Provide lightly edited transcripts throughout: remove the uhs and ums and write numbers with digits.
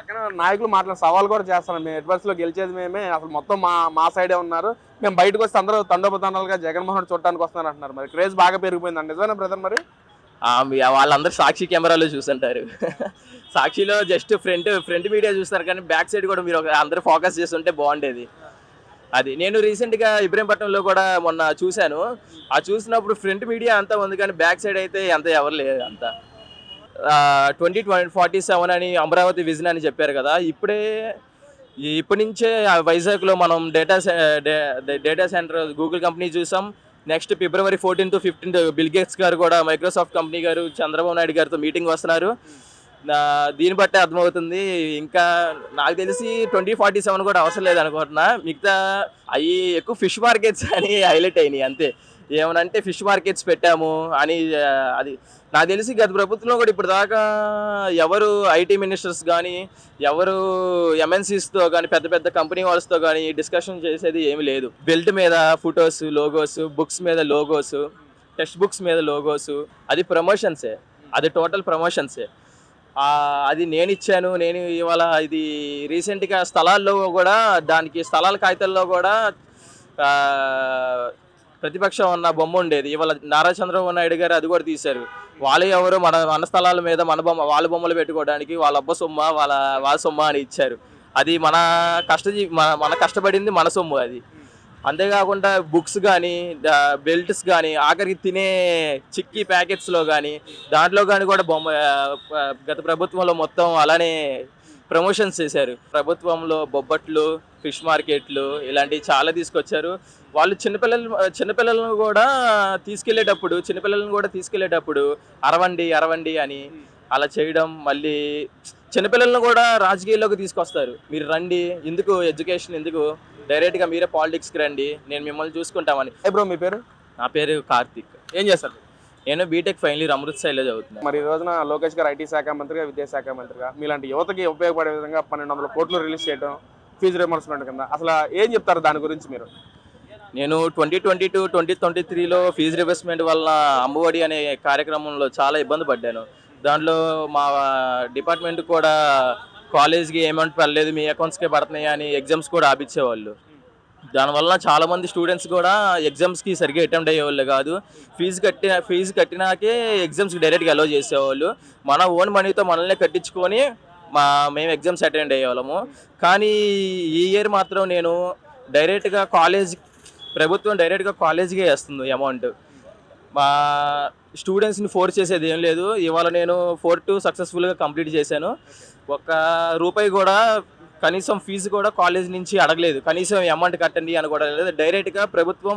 పక్కన నాయకులు సవాల్ కూడా చేస్తున్నారు. మేము ఎడ్వర్స్ లో గెలిచేది మేమే, అసలు మొత్తం మా సైడే ఉన్నారు, మేము బయటకు వస్తే అందరూ తండోపతండాలుగా జగన్మోహన్ చూడటానికి వస్తున్నారు అంటున్నారు. మరి క్రేజ్ బాగా పెరిగిపోయిందండి, నిజమేనా బ్రదర్? మరి వాళ్ళందరూ సాక్షి కెమెరాలో చూస్తుంటారు. సాక్షిలో జస్ట్ ఫ్రంట్ మీడియా చూస్తారు, కానీ బ్యాక్ సైడ్ కూడా మీరు అందరూ ఫోకస్ చేస్తుంటే బాగుండేది. అది నేను రీసెంట్గా ఇబ్రహీంపట్నంలో కూడా మొన్న చూశాను. ఆ చూసినప్పుడు ఫ్రంట్ మీడియా అంతా ఉంది, కానీ బ్యాక్ సైడ్ అయితే అంత ఎవరు లేదు. అంతా 2047 అని అమరావతి విజన్ అని చెప్పారు కదా. ఇప్పటి నుంచే వైజాగ్లో మనం డేటా సెంటర్ గూగుల్ కంపెనీ చూసాం. Next February 14 to 15 bill gates గారు కూడా మైక్రోసాఫ్ట్ కంపెనీ గారు చంద్రబాబు నాయుడు గారితో మీటింగ్ వస్తున్నారు. దీన్ని బట్టే అర్థమవుతుంది. ఇంకా నాకు తెలిసి 2047 కూడా అవసరం లేదు అనుకుంటున్నా. మిగతా అవి ఎక్కువ ఫిష్ మార్కెట్స్ అని హైలైట్ అయినాయి అంతే. ఏమనంటే ఫిష్ మార్కెట్స్ పెట్టాము అని. అది నాకు తెలిసి గత ప్రభుత్వంలో కూడా ఇప్పుడు దాకా ఎవరు ఐటీ మినిస్టర్స్ కానీ ఎవరు ఎంఎన్సీస్తో కానీ పెద్ద పెద్ద కంపెనీ వాళ్ళతో కానీ డిస్కషన్ చేసేది ఏమి లేదు. బెల్ట్ మీద ఫొటోస్, లోగోస్, బుక్స్ మీద లోగోస్, టెక్స్ట్ బుక్స్ మీద లోగోస్, అది ప్రమోషన్సే, అది టోటల్ ప్రమోషన్సే. అది నేను ఇచ్చాను, నేను ఇవాళ ఇది రీసెంట్గా స్థలాల్లో కూడా దానికి స్థలాల కాగితాల్లో కూడా ప్రతిపక్షం ఉన్న బొమ్మ ఉండేది. ఇవాళ నారా చంద్రబాబు నాయుడు గారు అది కూడా తీశారు. వాళ్ళు ఎవరు మన స్థలాల మీద వాళ్ళ బొమ్మలు పెట్టుకోవడానికి వాళ్ళ అబ్బ సొమ్మ వాళ్ళ సొమ్మ అని ఇచ్చారు. అది మన కష్టపడింది మన సొమ్ము అది. అంతేకాకుండా బుక్స్ కానీ బెల్ట్స్ కానీ ఆఖరికి తినే చిక్కీ ప్యాకెట్స్లో కానీ దాంట్లో కానీ కూడా గత ప్రభుత్వంలో మొత్తం అలానే ప్రమోషన్స్ చేశారు. ప్రభుత్వంలో బొబ్బట్లు, ఫిష్ మార్కెట్లు ఇలాంటివి చాలా తీసుకొచ్చారు. వాళ్ళు చిన్నపిల్లలను కూడా తీసుకెళ్లేటప్పుడు అరవండి అని అలా చేయడం. మళ్ళీ చిన్నపిల్లలను కూడా రాజకీయాల్లోకి తీసుకొస్తారు. మీరు రండి, ఎందుకు ఎడ్యుకేషన్ ఎందుకు, డైరెక్ట్గా మీరే పాలిటిక్స్కి రండి, నేను మిమ్మల్ని చూసుకుంటామని. బ్రో మీ పేరు? నా పేరు కార్తిక్. ఏం చేస్తారు? నేను బీటెక్ ఫైనల్ ఇయర్ అమృత్సర్లో చదువుతున్నాను. మరి ఈ రోజున లోకేష్ గారు ఐటీ శాఖ మంత్రిగా, విద్యాశాఖ మంత్రిగా మీలాంటి యువతకి ఉపయోగపడే విధంగా 1200 కోట్లు రిలీజ్ చేయడం ఫీజు రిమర్స్మెంట్ కింద, అసలు ఏం చెప్తారు దాని గురించి మీరు? నేను 2022-2023లో ఫీజు రిబర్స్మెంట్ వల్ల అమ్మఒడి అనే కార్యక్రమంలో చాలా ఇబ్బంది పడ్డాను. దాంట్లో మా డిపార్ట్మెంట్ కూడా కాలేజ్కి అమౌంట్ పడలేదు, మీ అకౌంట్స్కే పడుతున్నాయి అని ఎగ్జామ్స్ కూడా ఆపించేవాళ్ళు. దానివల్ల చాలామంది స్టూడెంట్స్ కూడా ఎగ్జామ్స్కి సరిగ్గా అటెంప్ట్ అయ్యేవాళ్ళు కాదు. ఫీజు కట్టినాకే ఎగ్జామ్స్కి డైరెక్ట్గా అలో చేసేవాళ్ళు. మన ఓన్ మనీతో మనల్నే కట్టించుకొని మేము ఎగ్జామ్స్ అటెండ్ అయ్యేవాళ్ళము. కానీ ఈ ఇయర్ మాత్రం నేను ప్రభుత్వం డైరెక్ట్గా కాలేజ్కే వేస్తుంది అమౌంట్. మా స్టూడెంట్స్ని ఫోర్స్ చేసేది ఏం లేదు. ఇవాళ నేను 4-2 సక్సెస్ఫుల్గా కంప్లీట్ చేశాను. ₹1 కూడా కనీసం ఫీజు కూడా కాలేజ్ నుంచి అడగలేదు, కనీసం అమౌంట్ కట్టండి అని కూడా లేదు. డైరెక్ట్గా ప్రభుత్వం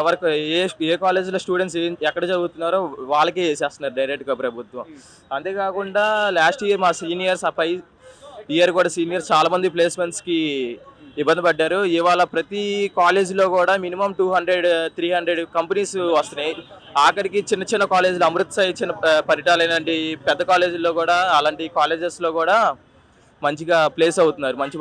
ఎవరికి ఏ కాలేజీలో స్టూడెంట్స్ ఎక్కడ చదువుతున్నారో వాళ్ళకే వేసేస్తున్నారు డైరెక్ట్గా ప్రభుత్వం. అంతేకాకుండా లాస్ట్ ఇయర్ మా సీనియర్స్ ఇయర్ కూడా సీనియర్స్ చాలామంది ప్లేస్మెంట్స్కి ఇబ్బంది పడ్డారు. ఇవాళ ప్రతి కాలేజీలో కూడా మినిమం 200-300 కంపెనీస్ వస్తున్నాయి. ఆఖరికి చిన్న కాలేజీలు అమృత్సర్, చిన్న పరిటాల ఇలాంటి పెద్ద కాలేజీల్లో కూడా అలాంటి కాలేజెస్లో కూడా మంచిగా ప్లేస్ అవుతున్నారు, మంచి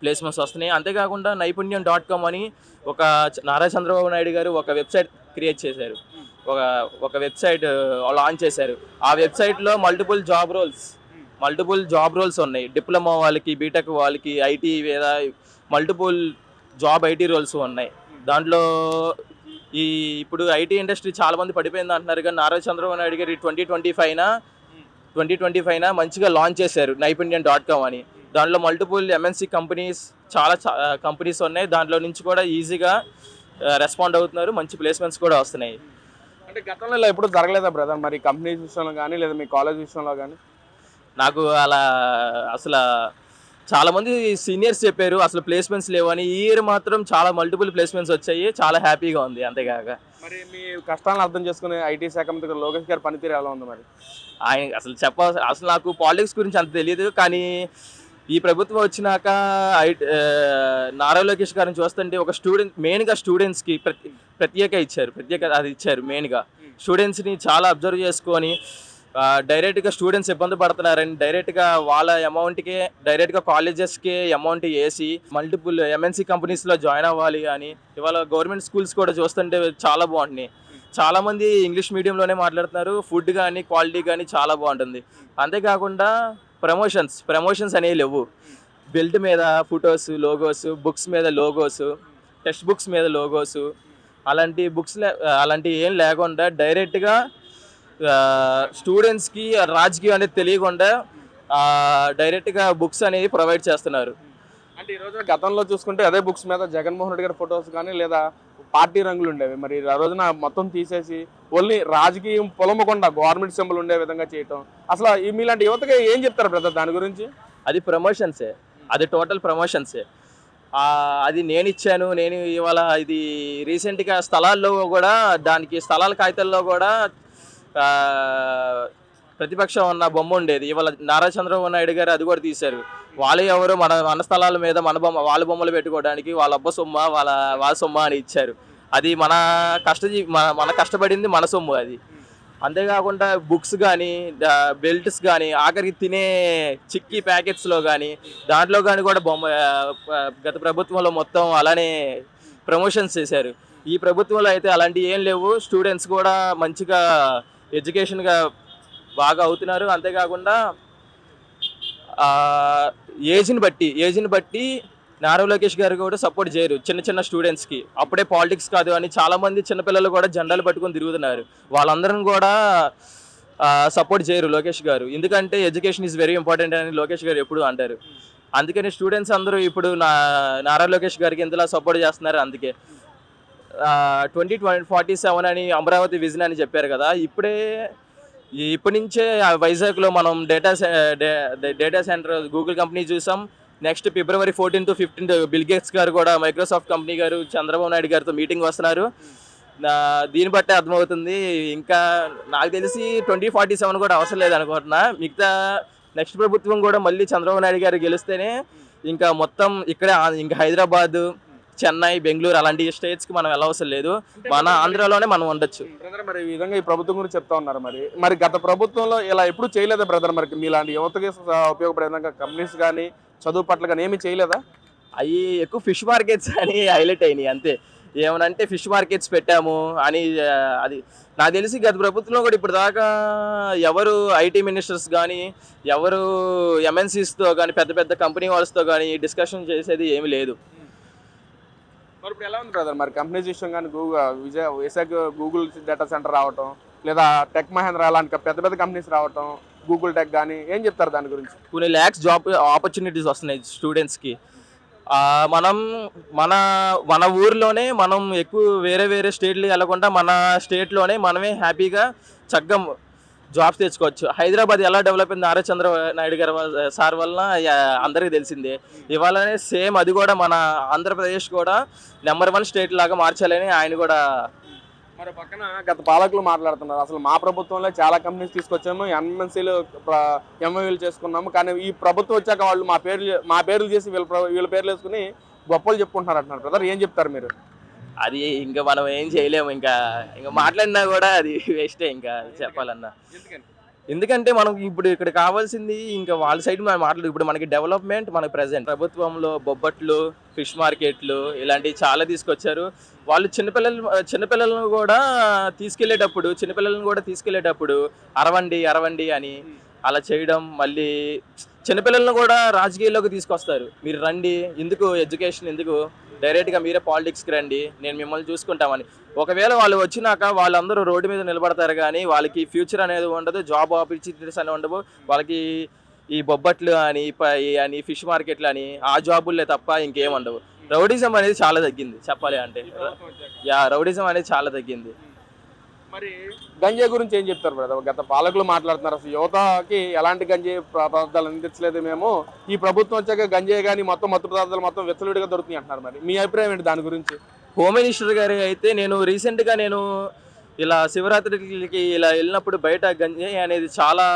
ప్లేస్మెంట్స్ వస్తున్నాయి. అంతేకాకుండా నైపుణ్యం.com అని నారా చంద్రబాబు నాయుడు గారు ఒక వెబ్సైట్ క్రియేట్ చేశారు, ఒక వెబ్సైట్ లాంచ్ చేశారు. ఆ వెబ్సైట్లో మల్టిపుల్ జాబ్ రోల్స్ ఉన్నాయి. డిప్లొమా వాళ్ళకి, బీటెక్ వాళ్ళకి, ఐటీ లేదా మల్టిపుల్ ఐటీ రోల్స్ ఉన్నాయి. దాంట్లో ఇప్పుడు ఐటీ ఇండస్ట్రీ చాలామంది పడిపోయింది అంటున్నారు, కానీ నారా చంద్రబాబు నాయుడు గారు 2025 మంచిగా లాంచ్ చేశారు నైపుణ్యం.com అని. దాంట్లో మల్టిపుల్ ఎంఎన్సీ కంపెనీస్, చాలా కంపెనీస్ ఉన్నాయి. దాంట్లో నుంచి కూడా ఈజీగా రెస్పాండ్ అవుతున్నారు, మంచి ప్లేస్మెంట్స్ కూడా వస్తున్నాయి. అంటే గతంలో ఇలా ఎప్పుడు జరగలేదా బ్రదర్? మరి కంపెనీస్ విషయంలో కానీ లేదా మీ కాలేజ్ విషయంలో కానీ? నాకు అసలు చాలామంది సీనియర్స్ చెప్పారు అసలు ప్లేస్మెంట్స్ లేవని. ఈ ఇయర్ మాత్రం చాలా మల్టిపుల్ ప్లేస్మెంట్స్ వచ్చాయి, చాలా హ్యాపీగా ఉంది. అంతేకాక మరి మీ కష్టాలను అర్థం చేసుకునే ఐటీ శాఖ మంత్రి లోకేష్ గారి పనితీరు ఎలా ఉంది? మరి అసలు నాకు పాలిటిక్స్ గురించి అంత తెలియదు, కానీ ఈ ప్రభుత్వం వచ్చినాక నారా లోకేష్ గారిని చూస్తుంటే ఒక మెయిన్గా స్టూడెంట్స్కి ప్రత్యేకత ఇచ్చారు. మెయిన్గా స్టూడెంట్స్ని చాలా అబ్జర్వ్ చేసుకొని డైరెక్ట్గా స్టూడెంట్స్ ఇబ్బంది పడుతున్నారని డైరెక్ట్గా వాళ్ళ అమౌంట్కే డైరెక్ట్గా కాలేజెస్కే అమౌంట్ వేసి మల్టిపుల్ ఎంఎన్సీ కంపెనీస్లో జాయిన్ అవ్వాలి అని. ఇవాళ గవర్నమెంట్ స్కూల్స్ కూడా చూస్తుంటే చాలా బాగుంటున్నాయి. చాలామంది ఇంగ్లీష్ మీడియంలోనే మాట్లాడుతున్నారు. ఫుడ్ కానీ క్వాలిటీ కానీ చాలా బాగుంటుంది. అంతేకాకుండా ప్రమోషన్స్ అనేవి లేవు. బెల్ట్ మీద ఫొటోస్, లోగోస్, బుక్స్ మీద లోగోస్, టెక్స్ట్ బుక్స్ మీద లోగోస్, అలాంటివి ఏం లేకుండా డైరెక్ట్గా స్టూడెంట్స్కి రాజకీయం అనేది తెలియకుండా డైరెక్ట్గా బుక్స్ అనేవి ప్రొవైడ్ చేస్తున్నారు. అంటే ఈరోజు గతంలో చూసుకుంటే అదే బుక్స్ మీద జగన్మోహన్ రెడ్డి గారి ఫొటోస్ కానీ లేదా పార్టీ రంగులు ఉండేవి. మరి ఆ రోజున మొత్తం తీసేసి ఓన్లీ రాజకీయం పొలమకుండా గవర్నమెంట్ సింబల్ ఉండే విధంగా చేయటం, అసలు మీలాంటి యువతకి ఏం చెప్తారు బ్రదర్ దాని గురించి? అది ప్రమోషన్సే, అది టోటల్ ప్రమోషన్సే. అది నేను ఇచ్చాను, నేను ఇవాళ ఇది రీసెంట్గా స్థలాల్లో కూడా, దానికి స్థలాల కాగితాల్లో కూడా ప్రతిపక్షం ఉన్న బొమ్మ ఉండేది. ఇవాళ నారా చంద్రబాబు నాయుడు గారు అది కూడా తీశారు. వాళ్ళు ఎవరు మన స్థలాల మీద వాళ్ళ బొమ్మలు పెట్టుకోవడానికి వాళ్ళ అబ్బ సొమ్మ వాళ్ళ సొమ్మ అని ఇచ్చారు. అది మన కష్టపడింది మన సొమ్ము అది. అంతేకాకుండా బుక్స్ కానీ, బెల్ట్స్ కానీ, ఆఖరికి తినే చిక్కీ ప్యాకెట్స్లో కానీ, దాంట్లో కానీ కూడా గత ప్రభుత్వంలో మొత్తం అలానే ప్రమోషన్స్ చేశారు. ఈ ప్రభుత్వంలో అయితే అలాంటివి ఏం లేవు. స్టూడెంట్స్ కూడా మంచిగా ఎడ్యుకేషన్గా బాగా అవుతున్నారు. అంతేకాకుండా ఏజ్ని బట్టి నారా లోకేష్ గారు కూడా సపోర్ట్ చేయరు చిన్న స్టూడెంట్స్కి. అప్పుడే పాలిటిక్స్ కాదు అని చాలామంది చిన్నపిల్లలు కూడా జెండాలు పట్టుకొని తిరుగుతున్నారు. వాళ్ళందరం కూడా సపోర్ట్ చేయరు లోకేష్ గారు. ఎందుకంటే ఎడ్యుకేషన్ ఈజ్ వెరీ ఇంపార్టెంట్ అని లోకేష్ గారు ఎప్పుడు అంటారు. అందుకని స్టూడెంట్స్ అందరూ ఇప్పుడు నారా లోకేష్ గారికి ఎంతలా సపోర్ట్ చేస్తున్నారు. అందుకే 2047 అని అమరావతి విజన్ అని చెప్పారు కదా. ఇప్పటి నుంచే వైజాగ్లో మనం డేటా సెంటర్ గూగుల్ కంపెనీ చూసాం. Next February 14 to 15 bill gates గారు కూడా మైక్రోసాఫ్ట్ కంపెనీ గారు చంద్రబాబు నాయుడు గారితో మీటింగ్ వస్తున్నారు. దీన్ని బట్టే అర్థమవుతుంది. ఇంకా నాకు తెలిసి 2047 కూడా అవసరం లేదు అనుకుంటున్నా. మిగతా నెక్స్ట్ ప్రభుత్వం కూడా మళ్ళీ చంద్రబాబు నాయుడు గారు గెలిస్తేనే ఇంకా మొత్తం ఇక్కడే, ఇంకా హైదరాబాద్, చెన్నై, బెంగళూరు అలాంటి స్టేట్స్కి మనం వెళ్ళవసరం లేదు. మన ఆంధ్రాలోనే మనం ఉండొచ్చు. మరి ఈ విధంగా ఈ ప్రభుత్వం గురించి చెప్తా ఉన్నారు. మరి గత ప్రభుత్వంలో ఇలా ఎప్పుడు చేయలేదా బ్రదర్? మరి మీలాంటి యువతకి ఉపయోగపడే విధంగా కంపెనీస్ కానీ చదువు పట్ల కానీ ఏమీ చేయలేదా? అవి ఎక్కువ ఫిష్ మార్కెట్స్ అని హైలైట్ అయినాయి అంతే. ఏమనంటే ఫిష్ మార్కెట్స్ పెట్టాము అని. అది నాకు తెలిసి గత ప్రభుత్వంలో కూడా ఇప్పుడు దాకా ఎవరు ఐటీ మినిస్టర్స్ కానీ, ఎవరు ఎంఎన్సీస్తో కానీ, పెద్ద పెద్ద కంపెనీ వాళ్ళతో కానీ డిస్కషన్ చేసేది ఏమీ లేదు. మరి ఇప్పుడు ఎలా ఉంది బ్రదర్? మరి కంపెనీస్ విషయం కానీ విశాఖ గూగుల్ డేటా సెంటర్ రావటం, లేదా టెక్ మహేంద్ర లాంటి పెద్ద పెద్ద కంపెనీస్ రావటం, గూగుల్ టెక్ కానీ, ఏం చెప్తారు దాని గురించి? కొన్ని ల్యాక్స్ జాబ్ ఆపర్చునిటీస్ వస్తున్నాయి స్టూడెంట్స్కి. మన ఊర్లోనే మనం ఎక్కువ వేరే స్టేట్లు వెళ్ళకుండా మన స్టేట్లోనే మనమే హ్యాపీగా చక్కగా జాబ్స్ తెచ్చుకోవచ్చు. హైదరాబాద్ ఎలా డెవలప్ అయింది నారా చంద్రనాయుడు గారి సార్ వలన అందరికీ తెలిసిందే. ఇవాళనే సేమ్ అది కూడా మన ఆంధ్రప్రదేశ్ కూడా నెంబర్ 1 స్టేట్ లాగా మార్చాలని ఆయన కూడా. మరి పక్కన గత పాలకులు మాట్లాడుతున్నారు, అసలు మా ప్రభుత్వంలో చాలా కంపెనీస్ తీసుకొచ్చాము, ఎంఎన్సీలు ఎంఓయూలు చేసుకున్నాము, కానీ ఈ ప్రభుత్వం వచ్చాక వాళ్ళు మా పేర్లు చేసి వీళ్ళ పేర్లు వేసుకుని గొప్పలు చెప్పుకుంటున్నారు అంటున్నారు బ్రదర్. ఏం చెప్తారు మీరు? అది ఇంకా మనం ఏం చేయలేము. ఇంకా మాట్లాడినా కూడా అది వేస్టే ఇంకా చెప్పాలన్నా. ఎందుకంటే మనం ఇప్పుడు ఇక్కడ కావాల్సింది ఇంకా వాళ్ళ సైడ్ మాట్లాడు. ఇప్పుడు మనకి డెవలప్మెంట్, మనకి ప్రజెంట్ ప్రభుత్వంలో బొబ్బట్లు, ఫిష్ మార్కెట్లు ఇలాంటివి చాలా తీసుకొచ్చారు. వాళ్ళు చిన్నపిల్లలను కూడా తీసుకెళ్లేటప్పుడు అరవండి అని అలా చేయడం. మళ్ళీ చిన్నపిల్లలను కూడా రాజకీయాల్లోకి తీసుకొస్తారు. మీరు రండి, ఎందుకు ఎడ్యుకేషన్ ఎందుకు, డైరెక్ట్గా మీరే పాలిటిక్స్కి రండి, నేను మిమ్మల్ని చూసుకుంటామని. ఒకవేళ వాళ్ళు వచ్చినాక వాళ్ళందరూ రోడ్డు మీద నిలబడతారు, కానీ వాళ్ళకి ఫ్యూచర్ అనేది ఉండదు, జాబ్ ఆపర్చునిటీస్ అనేవి ఉండవు. వాళ్ళకి ఈ బొబ్బట్లు అని ఫిష్ మార్కెట్లు అని ఆ జాబుల్లే తప్ప ఇంకేం ఉండవు. రౌడిజం అనేది చాలా తగ్గింది చెప్పాలి అంటే. రౌడిజం అనేది చాలా తగ్గింది. మరి గంజాయి గురించి ఏం చెప్తారు బ్రదర్? గత పాలకులు మాట్లాడుతున్నారు, అసలు యువతకి ఎలాంటి గంజాయి పదార్థాలు అందించలేదు మేము, ఈ ప్రభుత్వం వచ్చాక గంజాయి కానీ మొత్తం మత్తు పదార్థాలు మొత్తం విచ్చలవిడిగా దొరుకుతున్నాయి అంటున్నారు. మరి మీ అభిప్రాయం ఏంటి దాని గురించి? హోమ్ మినిస్టర్ గారు అయితే రీసెంట్గా నేను ఇలా శివరాత్రికి ఇలా వెళ్ళినప్పుడు బయట గంజాయి అనేది చాలా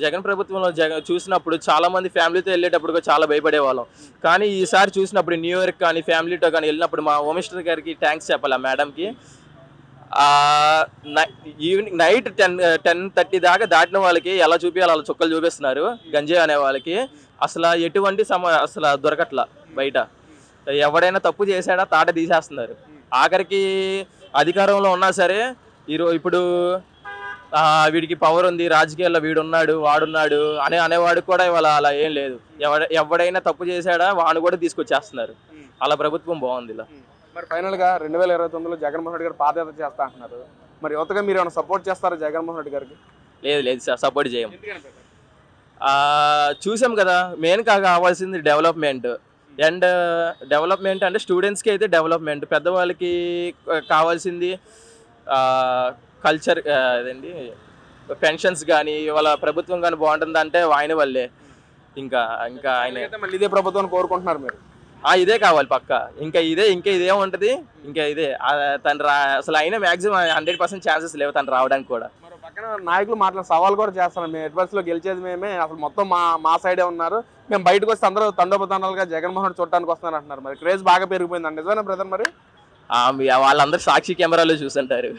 జగన్ ప్రభుత్వంలో చూసినప్పుడు చాలామంది ఫ్యామిలీతో వెళ్ళేటప్పుడు చాలా భయపడేవాళ్ళం. కానీ ఈసారి చూసినప్పుడు న్యూ ఇయర్ కానీ ఫ్యామిలీతో కానీ వెళ్ళినప్పుడు మా హోమ్ మినిస్టర్ గారికి థ్యాంక్స్ చెప్పాలి ఆ మేడంకి. ఈవినింగ్ నైట్ 10-10:30 దాకా దాటిన వాళ్ళకి ఎలా చూపించాలి అలా చుక్కలు చూపిస్తున్నారు గంజాయి అనే వాళ్ళకి. అసలు ఎటువంటి అసలు దొరకట్లా బయట. ఎవడైనా తప్పు చేశాడా తాట తీసేస్తున్నారు. ఆఖరికి అధికారంలో ఉన్నా సరే ఇప్పుడు వీడికి పవర్ ఉంది, రాజకీయాల్లో వీడున్నాడు వాడున్నాడు అనేవాడు కూడా ఇవాళ అలా ఏం లేదు. ఎవడైనా తప్పు చేశాడా వాడిని కూడా తీసుకొచ్చేస్తున్నారు. అలా ప్రభుత్వం బాగుంది ఇలా. మరి ఫైనల్గా 2029లో జగన్మోహన్ రెడ్డి గారు పాదయాత్ర చేస్తా అంటున్నారు. మరి యువతగా మీరు ఏమైనా సపోర్ట్ చేస్తారా జగన్మోహన్ రెడ్డి గారికి? లేదు సార్, సపోర్ట్ చేయం. చూసాం కదా, మెయిన్ కావాల్సింది డెవలప్మెంట్. అండ్ డెవలప్మెంట్ అంటే స్టూడెంట్స్కి అయితే డెవలప్మెంట్, పెద్దవాళ్ళకి కావాల్సింది కల్చర్ అదండి, పెన్షన్స్ కానీ ఇవాళ ప్రభుత్వం కానీ బాగుంటుందంటే ఆయన వల్లే. ఇంకా ఇంకా ఆయన మళ్ళీ ఇదే ప్రభుత్వాన్ని కోరుకుంటున్నారు మీరు? ఇదే కావాలి పక్క. ఇంకా ఇదే ఉంటుంది. ఇంకా ఇదే తను అసలు అయినా మ్యాక్సిమం 100% ఛాన్సెస్ లేవు తను రావడానికి కూడా. మరో పక్కన నాయకులు సవాల్ కూడా చేస్తున్నారు, మేము ఎడ్వర్స్లో గెలిచేది మేమే, అసలు మొత్తం మా సైడే ఉన్నారు, మేము బయటకు వస్తే అందరూ తండోపతండాలుగా జగన్మోహన్ రెడ్డి చూడటానికి వస్తున్నారు అంటున్నారు. మరి క్రేజ్ బాగా పెరిగిపోయింది నిజమేనా బ్రదర్? మరి వాళ్ళందరూ సాక్షి కెమెరాలో చూస్తుంటారు.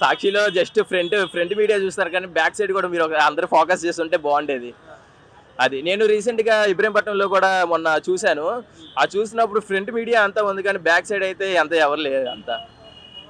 సాక్షిలో జస్ట్ ఫ్రంట్ మీడియా చూస్తారు, కానీ బ్యాక్ సైడ్ కూడా మీరు అందరూ ఫోకస్ చేస్తుంటే బాగుండేది. అది నేను రీసెంట్గా ఇబ్రహీంపట్నంలో కూడా మొన్న చూశాను. చూసినప్పుడు ఫ్రంట్ మీడియా అంతా ఉంది, కానీ బ్యాక్ సైడ్ అయితే అంత ఎవరు లేదు అంతా.